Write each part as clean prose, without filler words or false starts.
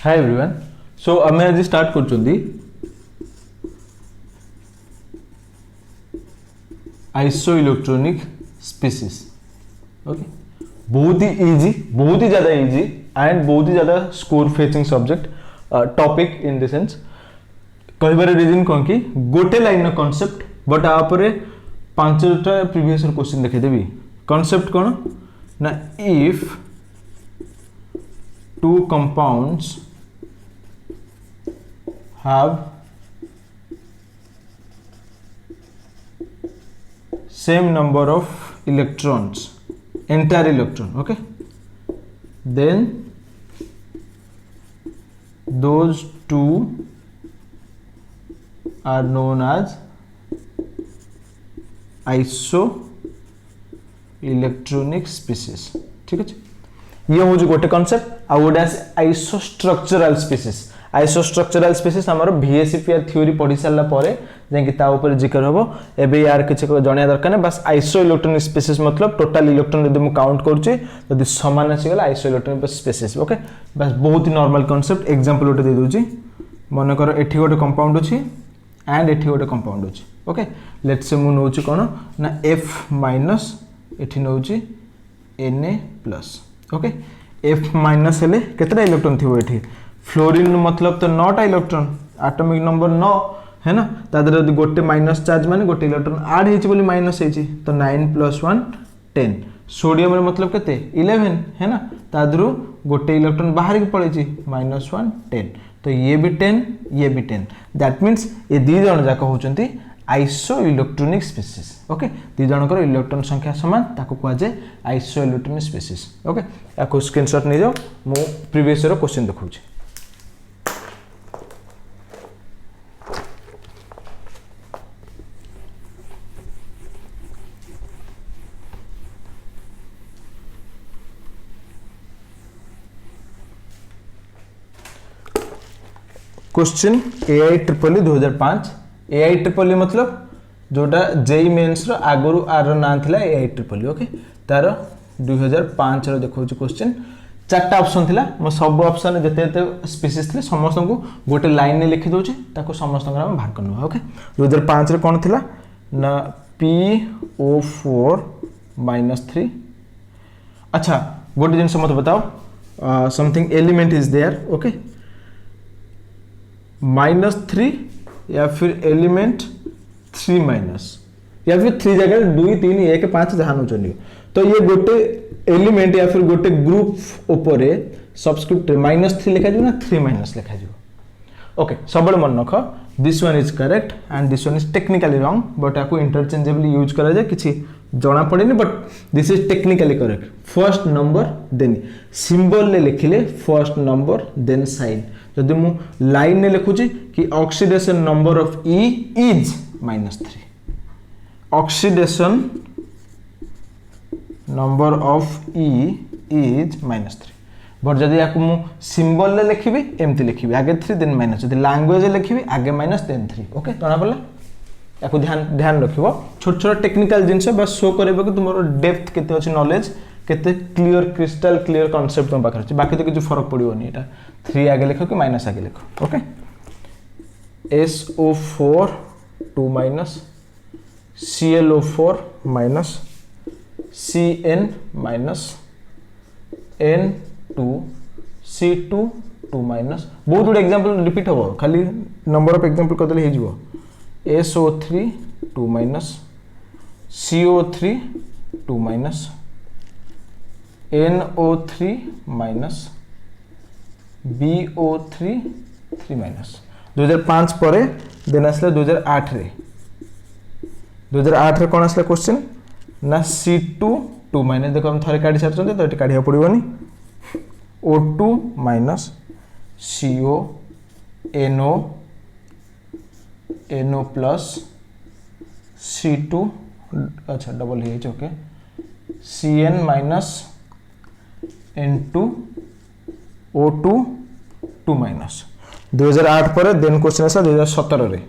Hi everyone. So आम आज start कर आइसोइलेक्ट्रॉनिक स्पीसीज. ओके, बहुत ही इजी, बहुत ही ज़्यादा इजी एंड बहुत ही ज़्यादा score fetching subject topic in the sense. कहबार रीजन कौन कि गोटे लाइन कॉन्सेप्ट बट आपरे 5टा प्रीवियस क्वेश्चन देखदेवी. कॉन्सेप्ट कौन ना, if two compounds have same number of electrons, entire electron, okay, then those two are known as isoelectronic species. ठीक है, ये हूँ गोटे कॉन्सेप्ट. आउ गोटे आइसोस्ट्रक्चरल स्पीसीज. आइसोस्ट्रक्चरल स्पीसीज आमर बीएससी थ्योरी पढ़ी सारा पर जिक्र हम. एबे यार किसी जणिया दरकार नहीं, बस आइसोइलेक्ट्रॉनिक स्पीसीज मतलब टोटल इलेक्ट्रॉन यदि मैं काउंट करुच्ची समान आसीगला आइसोइलेक्ट्रॉनिक स्पीसीज. ओके, बस बहुत ही नॉर्मल कॉन्सेप्ट. एग्जांपल गोटे दे दूची. मन कर एठी गोटे कंपाउंड अछि एंड एठी गोटे कंपाउंड अछि. ओके, लेट्स से मु नउची कोन ना F माइनस एठी नउची Na+. ओके, F माइनस हेले केतटा इलेक्ट्रॉन थिबो एठी. फ्लोरीन मतलब तो 9टा इलेक्ट्रॉन, एटॉमिक नंबर 9 है ना. तादर यदि गोटे माइनस चार्ज माने गोटे इलेक्ट्रॉन ऐड हेछि बोली माइनस हेछि तो 9 + 1 10. सोडियम रे मतलब केते 11 है ना. तादर गोटे इलेक्ट्रॉन बाहर के पळेछि -1 10. तो ये भी 10 ये भी 10. दैट मींस ये दी जण जाक होचंती आइसोइलेक्ट्रॉनिक स्पीसीज. ओके, दी जनकर इलेक्ट्रॉन संख्या समान ताको कह जाय आइसोइलेक्ट्रॉनिक स्पीसीज. ओके, याको स्क्रीनशॉट नै जाओ. मो प्रीवियस रो क्वेश्चन देखौछि. Question AIEEE 2005. AIEEE मतलब जोटा जेई मेंस रो आगरु आर नाम थिला AIEEE. ओके, तार 2005 रो देखौ क्वेश्चन. 4टा ऑप्शन थिला. म सब ऑप्शन जते स्पीसीज थिले समस्त को गोटे लाइन ने लिखि दोछि ताको समस्त को हम भाग करनो. ओके, 2005 रे कोन थिला ना PO4 -3. अच्छा, गोटे जिनस मत बताओ. Something element is there. Okay, -3 या फिर एलिमेंट 3 माइनस या फिर 3 जगह 2 3 1 5 जहां नो चलियो. तो ये गोटे एलिमेंट या फिर गोटे ग्रुप ऊपर सबस्क्रिप्ट -3 लिखा जो ना 3 माइनस लिखा जो. ओके, सब मन रख. This one is correct and this one is technically wrong but आपको इंटरचेंजेबली यूज करा जाए किसी जना पड़ेनी but this is technically correct. First number then symbol ले लिखिले फर्स्ट नंबर देन साइन. जदि मु लाइन ने लिखुची कि oxidation number of E is -3. Oxidation number of E is -3. But जदि याकु मु सिंबल ले लिखिबी एमती लिखिबी आगे 3 देन माइनस. जदि लैंग्वेज ले लिखिबी आगे माइनस देन 3. ओके, जना पड़ला. याकु ध्यान रखिबो. छोट छोट टेक्निकल जिंस बस शो करबे कि तुमरो डेप्थ केते अछि, नॉलेज केते क्लियर, क्रिस्टल क्लियर कांसेप्ट तुम पाखर अछि. बाकी तो किछु फरक पड़िबोनी. एटा 3 आगे लिखो कि माइनस आगे लिखो. Okay, SO4 2 minus ClO4 minus Cn minus N2 C2 2 minus. बहुत गुड एग्जांपल रिपीट हो, खाली नंबर ऑफ एग्जांपल कदले हे जिवो. SO3 2 minus CO3 2 minus NO3 minus BO3 3 minus. 2005 परे देन आसला 2008 रे. 2008 रे कोन आसला क्वेश्चन ना C2 2 माइनस. देखो हम थरे काढी सारछन तो एटी काढिया पड़िबोनी. O2 minus CO NO plus C2 अच्छा डबल है. Okay, Cn minus N2 O2 2 minus. 2008 पर देन क्वेश्चन आसा 2017 रे.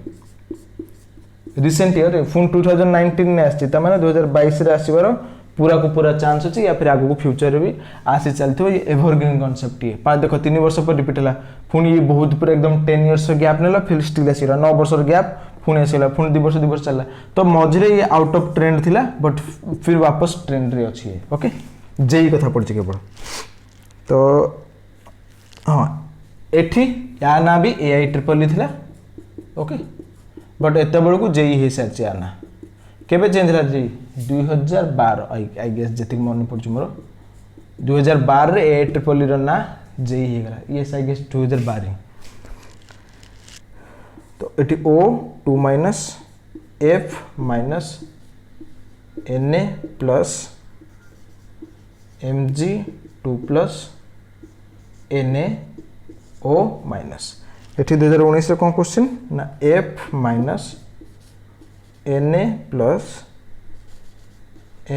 रिसेंट ईयर फुन 2019 ने आछि त माने 2022 रे आसीबार पूरा को पूरा चांस अच्छी या फिर आगू फ्यूचर भी आसी चलते ये एवरग्रीन कॉन्सेप्ट ये पाँच देखो 3 वर्ष पर रिपीट है पुणी ये बहुत पूरा एकदम 10 इयर्स गैप नेला फिर स्टिल आसला 9 वर्ष गैप पुणी आसला पुणी 2 वर्ष चलला तो मझे ये आउट ऑफ ट्रेंड थिला बट फिर वापस ट्रेंड रे अच्छी है ओके जेई कथा पड़छ केवल तो हाँ एठी या ना भी AIEEE थिला ओके बट एत बेलू को जेई हो सारी या ना केबे चेंज है जेई 2012 आई गेस जी मन पड़ू मोर 2012 रे AIEEE ना जेई हो गला यस आई गेस 2012 तो eighty O2 minus F minus Na plus Mg2 plus NaO minus eighty 2019 कौन क्वेश्चन ना F minus Na plus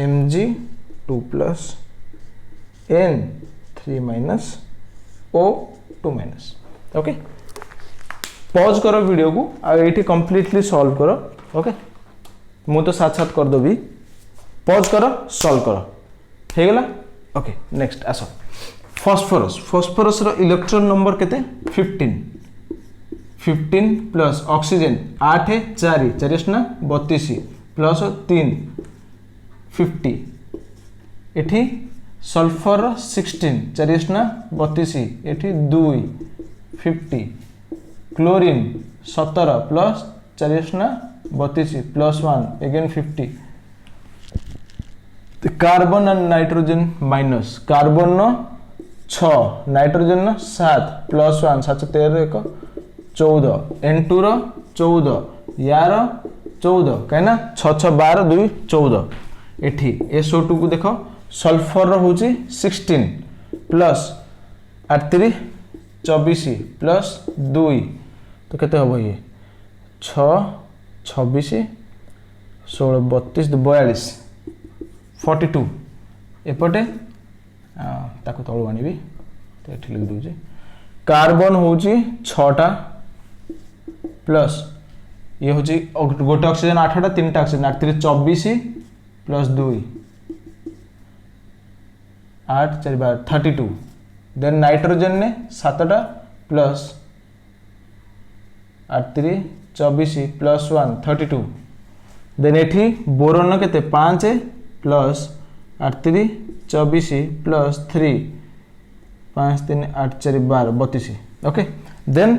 Mg2 plus N3 minus O2 minus okay pause करो वीडियो को आ ये completely solve करो okay मु तो साथ साथ कर देवी पॉज करो सॉल्व करो हो गला ओके नेक्स्ट आसो फॉस्फोरस फॉस्फोरस रो इलेक्ट्रॉन नंबर केते 15 प्लस ऑक्सीजन 8 4 4 ना 32 प्लस 3 50 एठी सल्फर 16 4 ना 32 एठी 2 50 क्लोरीन 17 प्लस 4 ना 32 plus 1 again 50 carbon and nitrogen minus carbon 6 nitrogen 7 plus 1 7 13 1 14 N2 रो 14 यार 14 कहीं 6 6 12 2 14 एठी SO2 को देखो सल्फर रो होची 16 प्लस 8 24 प्लस 2 तो केते हबो ये 6 26 16 32 42 42 एपटे ताको तळु आनिबी तो एठी लिख दोजे कार्बन होची 6टा प्लस ये होची गोटे ऑक्सीजन 8टा 3टा ऑक्सीजन 8 3 24 प्लस 2 8 4 12 32 देन नाइट्रोजन ने 7टा प्लस 8 3 24 प्लस 1 32 देन एठी बोरोन केते 5 प्लस 8 3 24 प्लस 3 5 3 8 4 12 32 ओके देन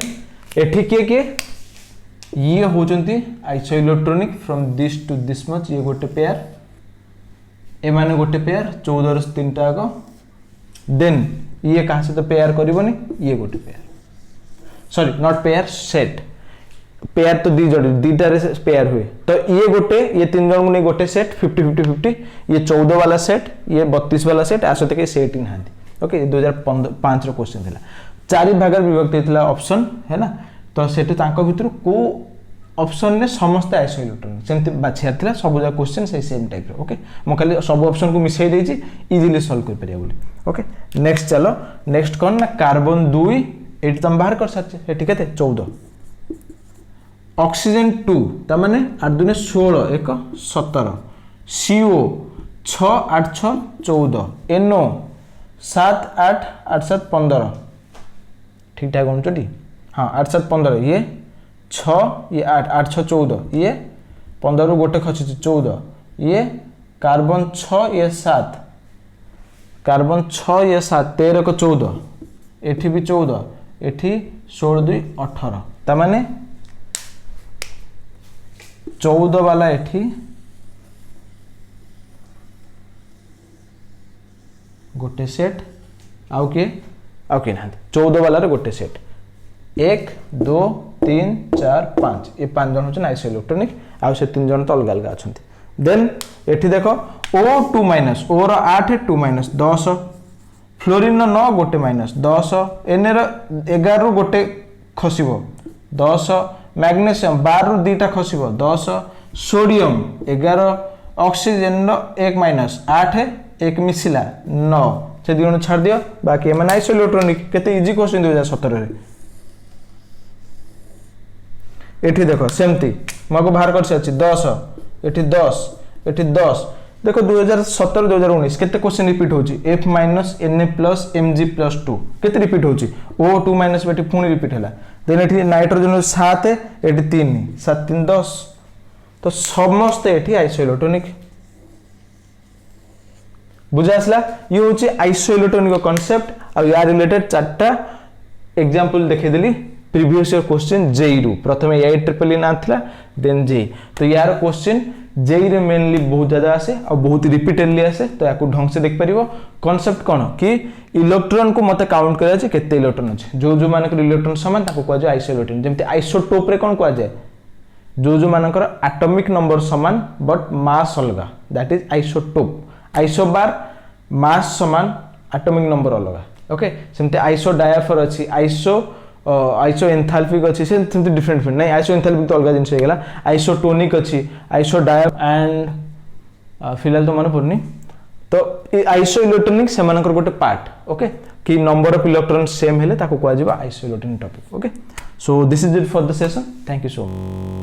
एठी के ये होचंती isoelectronic from this to this much ये गोटे पेयर ए माने गोटे पेयर 14 रस 3टा आगो देन ये कहा से तो पेयर करबनी ये गोटे pair sorry not pair set pair तो दी जोड़ी दीटा रे पेयर हुए तो ये गोटे ये 3 जन को नहीं गोटे सेट 50 50 50 ये 14 वाला सेट ये 32 वाला सेट आसते के सेट इन हांती ओके 2005 रो क्वेश्चन थिला चारि भाग विभक्त थिला ऑप्शन है ना तो सेटे तांको भितर को ऑप्शन ने समस्त आइसोइलेक्ट्रॉनिक सेमते बाछियार थिला सब जा क्वेश्चन से सेम टाइप रो ओके मो खाली सब ऑप्शन को मिसई देछि इजीली सॉल्व कर परिया बोली ओके नेक्स्ट चलो नेक्स्ट कोन ना कार्बन 2 एटी तम बाहर कर सके एटी केते 14 ऑक्सीजन 2 ता माने 8 दुने 16 1 17 CO 6 8 6 14 NO 7 8 8 7 15 ठीक ठाक गण चटी हाँ 8 7 15 ये 6 ये 8 8 6 14 ये 15 रो गोटे खछि 14 ये कार्बन 6 ये 7 कार्बन 6 ये 7 13 को 14 एठी भी 14 एठी 16 2 18 ता माने 14 वाला एठी गोटे सेट आउ के ना 14 वाला रे गोटे सेट 1 2 3 4 5 ये 5 जन होचन आइसोइलेक्ट्रॉनिक आउ से 3 जन तो अलग अलग अछंती देन एठी देखो O2 माइनस O रो 8 2 माइनस 10 फ्लोरीन रो 9 गोटे माइनस 10 Na रो 11 रो गोटे खसिबो 10 मैग्नीशियम 12 रो 2टा खसिबो 10 सोडियम 11 ऑक्सीजन रो 1 माइनस 8 1 मिसिला 9 से दिनो छाड़ दियो बाकी एमन आइसोइलेक्ट्रॉनिक केते इजी क्वेश्चन 2017 रे एठी देखो सेमती मको बाहर कर सछि 10 एठी 10 एठी 10 देखो 2017 2019 केते क्वेश्चन रिपीट होची F minus Na plus Mg plus 2 केते रिपीट होची O2 माइनस बेटी पुणी रिपीट हैला देन एठी नाइट्रोजन 7 एठी 3 7 3 10 तो समस्त एठी आइसोइलेक्ट्रॉनिक बुझा आसला ये होची आइसोइलेक्ट्रॉनिक कांसेप्ट आ या रिलेटेड चारटा एग्जांपल देखे देली प्रीवियस ईयर क्वेश्चन जेई रु प्रथमे AIEEE ना थिला देन जेई तो यार क्वेश्चन जेई रे मेनली बहुत ज्यादा आसे और बहुत रिपीटेडली आसे तो याकू ढंग से देख परिबो कांसेप्ट कोन कि इलेक्ट्रॉन को मते काउंट करा छै केते इलेक्ट्रॉन अछि जो मानकर इलेक्ट्रॉन समान ताको कहै छै आइसोइलेक्ट्रॉन जेमते आइसोटोप रे कोन कहै छै जो मानकर एटॉमिक नंबर समान बट मास अलगा दैट इज आइसोटोप आइसोबार मास समान एटॉमिक नंबर अलगा ओके सेमते आइसो डायाफर अछि आइसो एंथैल्पिक अछि से डिफरेंट नहीं आइसो एंथैल्पिक तो अलग जिनस हो गेला आइसोटोनिक अछि आइसो डाया एंड फिलहाल तो मन पड़नी तो आइसो इलेक्ट्रॉनिक से मानकर गोटे पार्ट ओके कि नंबर ऑफ इलेक्ट्रॉन सेम हेले ताको कहै जेबा iso electronic topic okay so this is it for the session thank you so much.